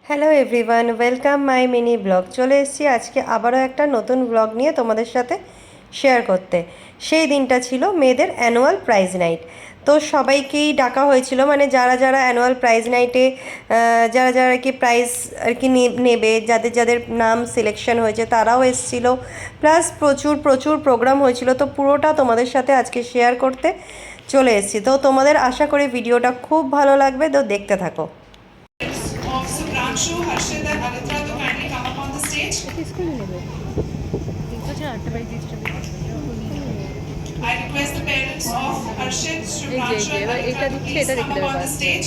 Hello everyone, welcome my mini blog. চলে এসেছি আজকে আবারও একটা নতুন ব্লগ নিয়ে তোমাদের সাথে শেয়ার করতে। সেই দিনটা ছিল মেয়েদের অ্যানুয়াল প্রাইজ নাইট। তো সবাইকেই ডাকা হয়েছিল, মানে যারা যারা অ্যানুয়াল প্রাইজ নাইটে যারা যারা আর কি প্রাইজ আর কি নেবে, যাদের যাদের নাম সিলেকশন হয়েছে তারাও এসেছিলো। প্লাস প্রচুর প্রচুর প্রোগ্রাম হয়েছিল। তো পুরোটা তোমাদের সাথে আজকে শেয়ার করতে চলে এসেছি। তো তোমাদের আশা করি ভিডিওটা খুব ভালো লাগবে, তো দেখতে থাকো। Of Subhranshu, Harshit and Alitra to kindly come up on the stage. I request the parents of Harshit, Subhranshu and Alitra to please come up on the stage.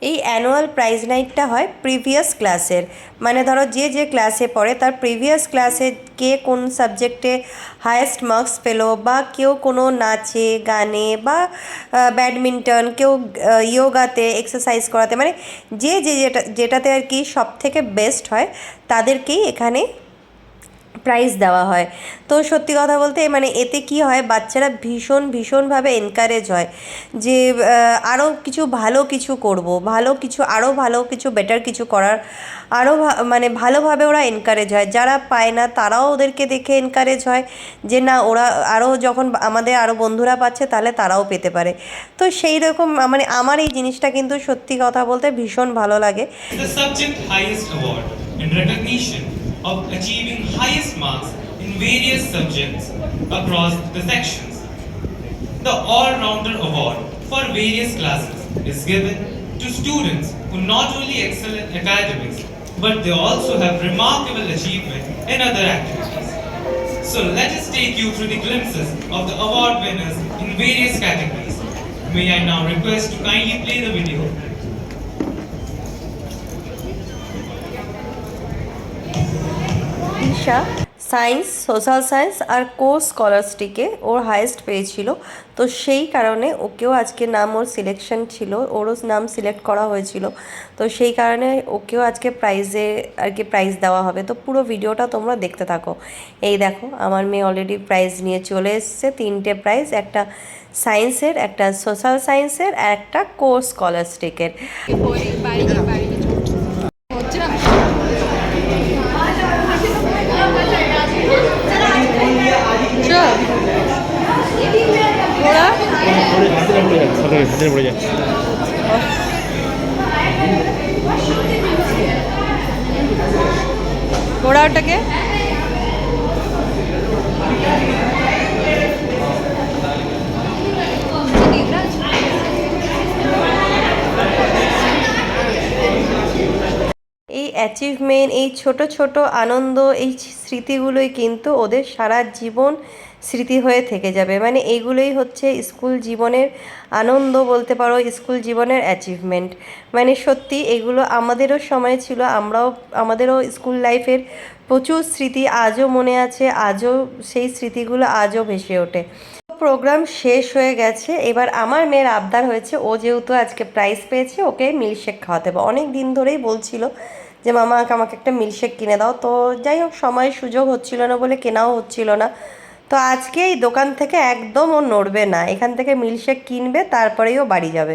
এই অ্যানুয়াল প্রাইজ নাইটটা হয় প্রিভিয়াস ক্লাসের, মানে ধরো যে যে ক্লাসে পড়ে তার প্রিভিয়াস ক্লাসে কে কোন সাবজেক্টে হায়েস্ট মার্কস পেলো, বা কেউ কোনো নাচে গানে বা ব্যাডমিন্টন, কেউ ইয়োগাতে এক্সারসাইজ করাতে, মানে যে যে যেটাতে আর কি সব থেকে বেস্ট হয় তাদেরকেই এখানে প্রাইজ দেওয়া হয়। তো সত্যি কথা বলতে মানে এতে কি হয়, বাচ্চারা ভীষণভাবে এনকারেজ হয় যে আরও কিছু ভালো কিছু করব, ভালো কিছু আরও ভালো কিছু বেটার কিছু করার, আরও মানে ভালোভাবে ওরা এনকারেজ হয়। যারা পায় না তারাও ওদেরকে দেখে এনকারেজ হয় যে না, ওরা আরও যখন আমাদের আরও বন্ধুরা পাচ্ছে তাহলে তারাও পেতে পারে। তো সেই রকম মানে আমার এই জিনিসটা কিন্তু সত্যি কথা বলতে ভীষণ ভালো লাগে। The subject highest award in recognition of achieving highest marks in various subjects across the sections. The All-Rounder Award for various classes is given to students who not only excel in academics, but they also have remarkable achievement in other activities. So let us take you through the glimpses of the award winners in various categories. May I now request to kindly play the video. Isha science, social science আর course স্কলারস্টিকে ওর highest পেয়েছিল। তো সেই কারণে ওকেও আজকে নাম, ওর সিলেকশন ছিল, ওরও নাম সিলেক্ট করা হয়েছিল। তো সেই কারণে ওকেও আজকে প্রাইজে আর কি প্রাইজ দেওয়া হবে। তো পুরো ভিডিওটা তোমরা দেখতে থাকো। এই দেখো আমার মেয়ে অলরেডি প্রাইজ নিয়ে চলে এসছে, 3টে প্রাইজ, একটা সায়েন্সের, একটা সোশ্যাল সায়েন্সের আর একটা কোর্স স্কলারস্টিকের। ঘোড়া ওটাকে এই অ্যাচিভমেন্ট, এই ছোট ছোট আনন্দ, এই স্মৃতিগুলোই কিন্তু ওদের সারা জীবন স্মৃতি হয়ে থেকে যাবে। মানে এইগুলোই হচ্ছে স্কুল জীবনের আনন্দ বলতে পারো, স্কুল জীবনের অ্যাচিভমেন্ট। মানে সত্যি এগুলো আমাদেরও সময় ছিল, আমাদেরও স্কুল লাইফের প্রচুর স্মৃতি আজও মনে আছে, আজও সেই স্মৃতিগুলো আজও ভেসে ওঠে। প্রোগ্রাম শেষ হয়ে গেছে, এবার আমার মেয়ের আবদার হয়েছে, ও যেহেতু আজকে প্রাইজ পেয়েছে ওকে মিল্কশেক খাওয়াতে হবে। অনেক দিন ধরেই বলছিল যে মামা আমাকে একটা মিল্কশেক কিনে দাও। তো যাই হোক, সময় সুযোগ হচ্ছিল না বলে কেনাও হচ্ছিল না। তো আজকে এই দোকান থেকে একদম ও নড়বে না, এখান থেকে মিল্কশেক কিনবে তারপরেই ও বাড়ি যাবে।